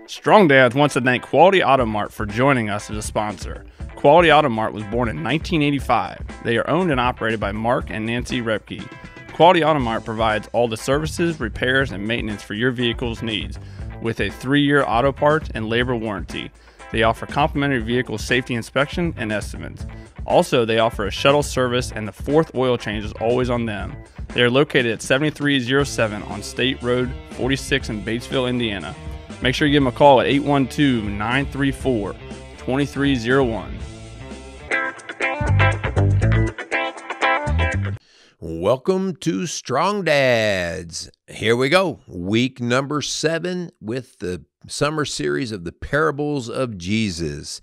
Strong Dads wants to thank Quality Auto Mart for joining us as a sponsor. Quality Auto Mart was born in 1985. They are owned and operated by Mark and Nancy Repke. Quality Auto Mart provides all the services, repairs, and maintenance for your vehicle's needs with a 3-year auto parts and labor warranty. They offer complimentary vehicle safety inspection and estimates. Also, they offer a shuttle service, and the 4th oil change is always on them. They are located at 7307 on State Road 46 in Batesville, Indiana. Make sure you give them a call at 812-934-2301. Welcome to Strong Dads. Here we go. Week number 7 with the summer series of the parables of Jesus.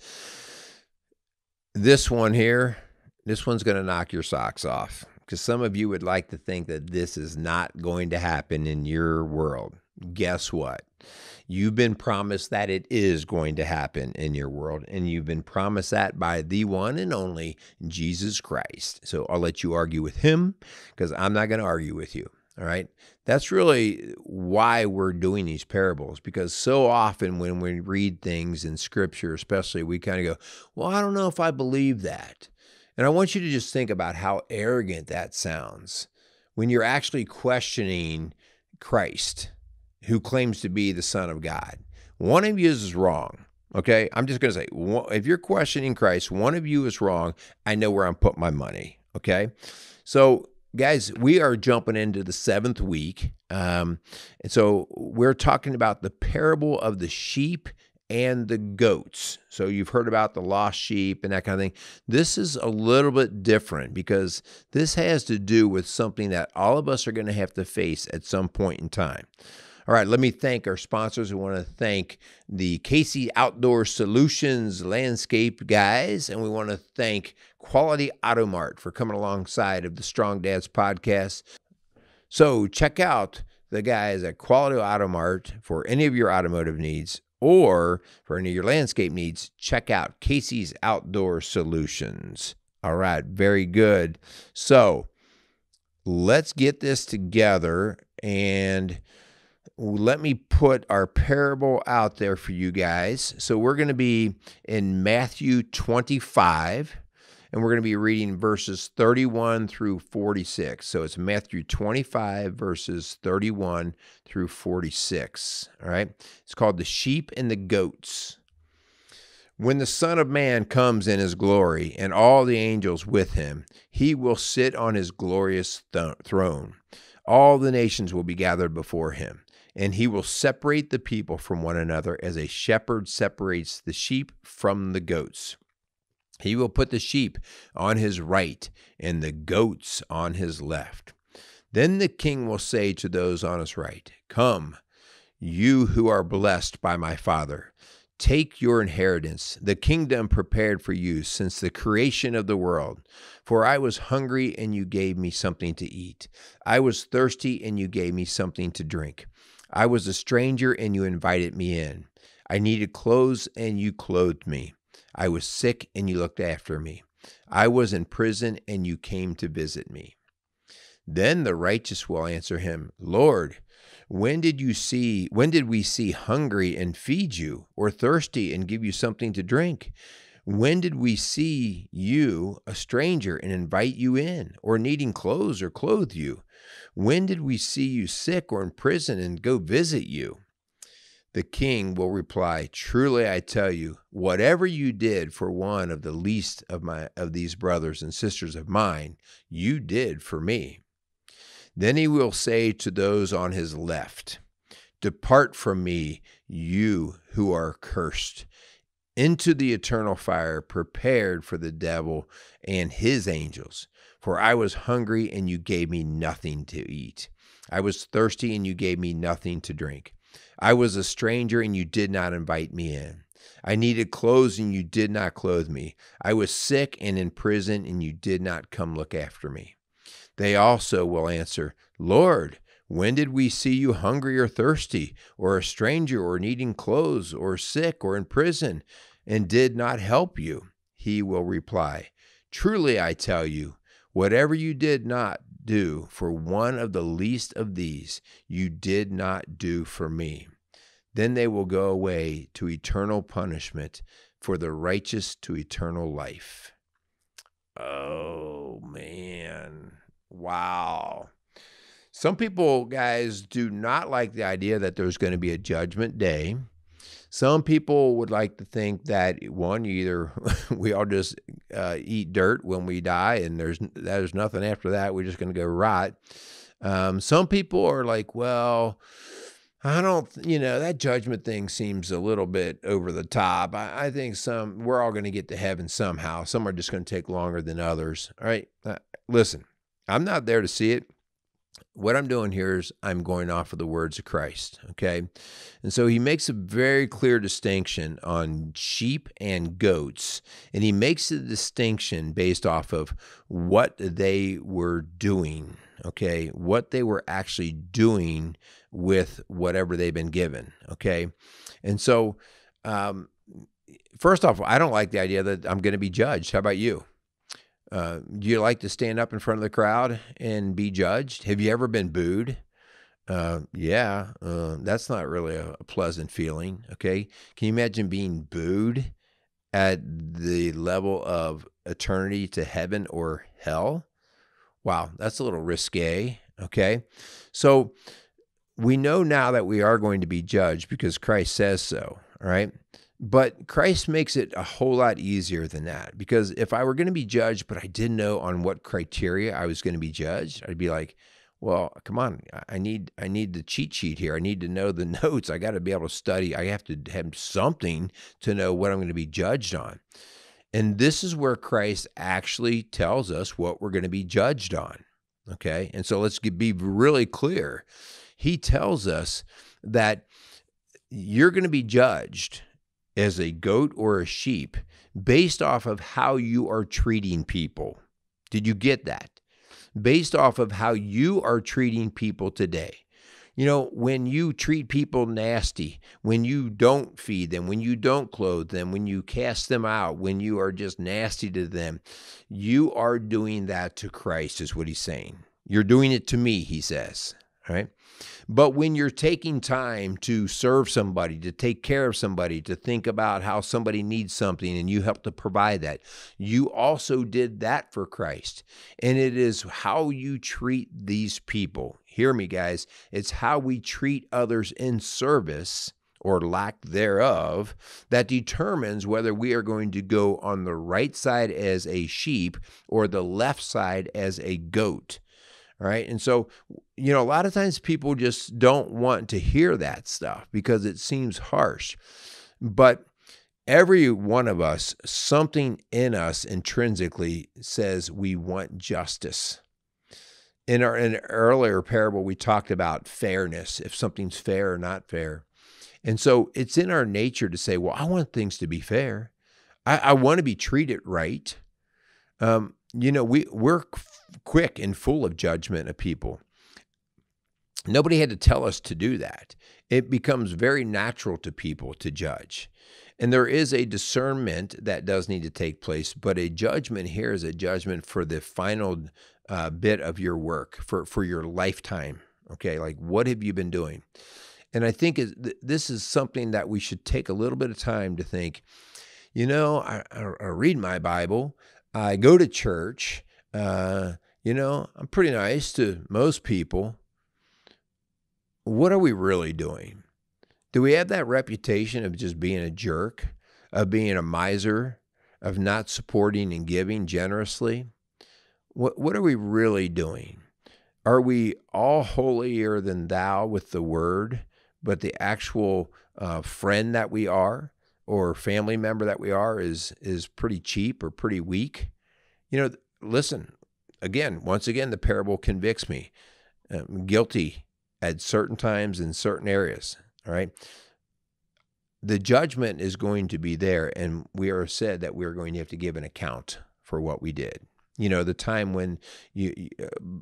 This one's going to knock your socks off, because some of you would like to think that this is not going to happen in your world. Guess what? You've been promised that it is going to happen in your world, and you've been promised that by the one and only Jesus Christ. So I'll let you argue with him, because I'm not going to argue with you. All right? That's really why we're doing these parables, because so often when we read things in Scripture, especially, we kind of go, well, I don't know if I believe that. And I want you to just think about how arrogant that sounds when you're actually questioning Christ, who claims to be the Son of God. One of you is wrong, okay? I'm just going to say, if you're questioning Christ, one of you is wrong. I know where I'm putting my money, okay? So, guys, we are jumping into the 7th week, and so we're talking about the parable of the sheep and the goats. So you've heard about the lost sheep and that kind of thing. This is a little bit different, because this has to do with something that all of us are going to have to face at some point in time. All right, let me thank our sponsors. We want to thank the Casey Outdoor Solutions landscape guys, and we want to thank Quality Auto Mart for coming alongside of the Strong Dads podcast. So check out the guys at Quality Auto Mart for any of your automotive needs, or for any of your landscape needs. Check out Casey's Outdoor Solutions. All right, very good. So let's get this together, and let me put our parable out there for you guys. So we're going to be in Matthew 25, and we're going to be reading verses 31 through 46. So it's Matthew 25, verses 31 through 46. All right. It's called The Sheep and the Goats. When the Son of Man comes in his glory, and all the angels with him, he will sit on his glorious throne. All the nations will be gathered before him. And he will separate the people from one another as a shepherd separates the sheep from the goats. He will put the sheep on his right and the goats on his left. Then the king will say to those on his right, "Come, you who are blessed by my Father. Take your inheritance, the kingdom prepared for you since the creation of the world. For I was hungry, and you gave me something to eat. I was thirsty, and you gave me something to drink. I was a stranger, and you invited me in. I needed clothes, and you clothed me. I was sick, and you looked after me. I was in prison, and you came to visit me." Then the righteous will answer him, "Lord, when did we see hungry and feed you, or thirsty and give you something to drink? When did we see you a stranger and invite you in, or needing clothes or clothe you? When did we see you sick or in prison and go visit you?" The king will reply, "Truly I tell you, whatever you did for one of the least of these brothers and sisters of mine, you did for me." Then he will say to those on his left, "Depart from me, you who are cursed, into the eternal fire prepared for the devil and his angels. For I was hungry, and you gave me nothing to eat. I was thirsty, and you gave me nothing to drink. I was a stranger, and you did not invite me in. I needed clothes, and you did not clothe me. I was sick and in prison, and you did not come look after me." They also will answer, "Lord, when did we see you hungry or thirsty, or a stranger, or needing clothes, or sick, or in prison, and did not help you?" He will reply, "Truly I tell you, whatever you did not do for one of the least of these, you did not do for me." Then they will go away to eternal punishment, for the righteous to eternal life. Oh, man. Wow. Some people, guys, do not like the idea that there's going to be a judgment day. Some people would like to think that, one, either we all just eat dirt when we die and there's nothing after that. We're just going to go rot. Some people are like, well, I don't, that judgment thing seems a little bit over the top. I think we're all going to get to heaven somehow. Some are just going to take longer than others. All right. Listen, I'm not there to see it. What I'm doing here is I'm going off of the words of Christ, okay? And so he makes a very clear distinction on sheep and goats, and he makes the distinction based off of what they were doing, okay? What they were actually doing with whatever they've been given, okay? And so, first off, I don't like the idea that I'm going to be judged. How about you? Do you like to stand up in front of the crowd and be judged? Have you ever been booed? Yeah, that's not really a pleasant feeling, okay? Can you imagine being booed at the level of eternity to heaven or hell? Wow, that's a little risque, okay? So we know now that we are going to be judged because Christ says so, all right? But Christ makes it a whole lot easier than that, because if I were going to be judged, but I didn't know on what criteria I was going to be judged, I'd be like, well, come on, I need the cheat sheet here. I need to know the notes. I got to be able to study. I have to have something to know what I'm going to be judged on. And this is where Christ actually tells us what we're going to be judged on, okay? And so let's be really clear. He tells us that you're going to be judged as a goat or a sheep based off of how you are treating people. Did you get that? Based off of how you are treating people today. When you treat people nasty, when you don't feed them, when you don't clothe them, when you cast them out, when you are just nasty to them, you are doing that to Christ, is what he's saying. You're doing it to me, he says, all right? But when you're taking time to serve somebody, to take care of somebody, to think about how somebody needs something and you help to provide that, you also did that for Christ. And it is how you treat these people. Hear me, guys. It's how we treat others in service or lack thereof that determines whether we are going to go on the right side as a sheep or the left side as a goat. All right. And so, a lot of times people just don't want to hear that stuff because it seems harsh. But every one of us, something in us intrinsically says we want justice. In an earlier parable, we talked about fairness, if something's fair or not fair. And so it's in our nature to say, well, I want things to be fair. I want to be treated right. We're quick and full of judgment of people. Nobody had to tell us to do that. It becomes very natural to people to judge. And there is a discernment that does need to take place, but a judgment here is a judgment for the final bit of your work, for your lifetime. Okay, like what have you been doing? And I think this is something that we should take a little bit of time to think, I read my Bible, I go to church, I'm pretty nice to most people. What are we really doing? Do we have that reputation of just being a jerk, of being a miser, of not supporting and giving generously? What are we really doing? Are we all holier than thou with the word, but the actual friend that we are or family member that we are is pretty cheap or pretty weak? Listen, once again, the parable convicts me. I'm guilty at certain times in certain areas, all right? The judgment is going to be there, and we are said that we are going to have to give an account for what we did. The time when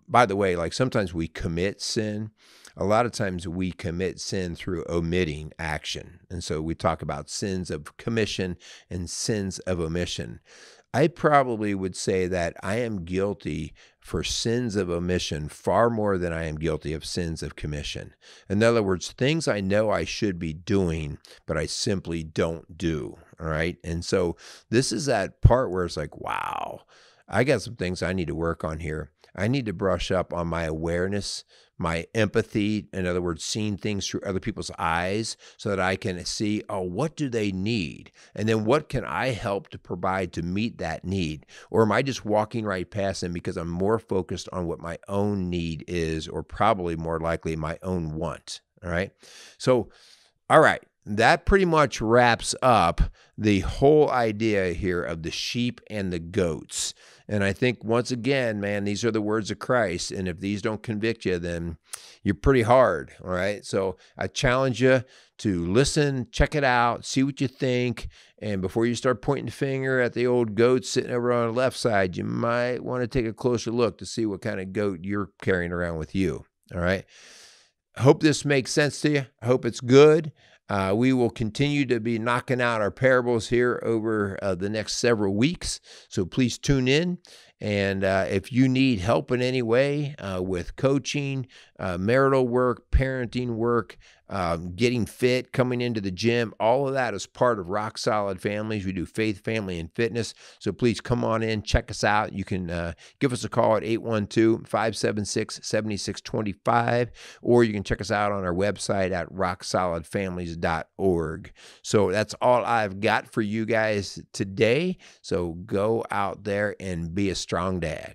by the way, like sometimes we commit sin. A lot of times we commit sin through omitting action. And so we talk about sins of commission and sins of omission. I probably would say that I am guilty for sins of omission far more than I am guilty of sins of commission. In other words, things I know I should be doing, but I simply don't do. All right. And so this is that part where it's like, wow, I got some things I need to work on here. I need to brush up on my awareness, my empathy, in other words, seeing things through other people's eyes so that I can see, oh, what do they need? And then what can I help to provide to meet that need? Or am I just walking right past them because I'm more focused on what my own need is, or probably more likely my own want? All right. So, all right. That pretty much wraps up the whole idea here of the sheep and the goats. And I think, once again, man, these are the words of Christ. And if these don't convict you, then you're pretty hard. All right. So I challenge you to listen, check it out, see what you think. And before you start pointing the finger at the old goat sitting over on the left side, you might want to take a closer look to see what kind of goat you're carrying around with you. All right. I hope this makes sense to you. I hope it's good. We will continue to be knocking out our parables here over the next several weeks. So please tune in. And if you need help in any way with coaching, marital work, parenting work, getting fit, coming into the gym, all of that is part of Rock Solid Families. We do faith, family, and fitness. So please come on in, check us out. You can give us a call at 812-576-7625, or you can check us out on our website at rocksolidfamilies.org. So that's all I've got for you guys today. So go out there and be a strong dad.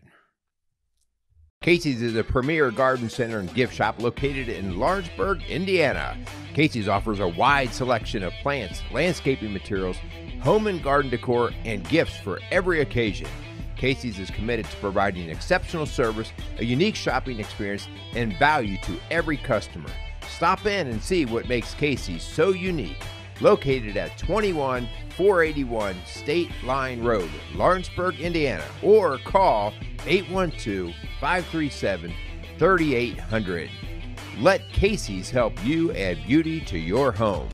Casey's is a premier garden center and gift shop located in Lawrenceburg, Indiana. Casey's offers a wide selection of plants, landscaping materials, home and garden decor, and gifts for every occasion. Casey's is committed to providing exceptional service, a unique shopping experience, and value to every customer. Stop in and see what makes Casey's so unique. Located at 21481 State Line Road, Lawrenceburg, Indiana, or call 812-537-3800. Let Casey's help you add beauty to your home.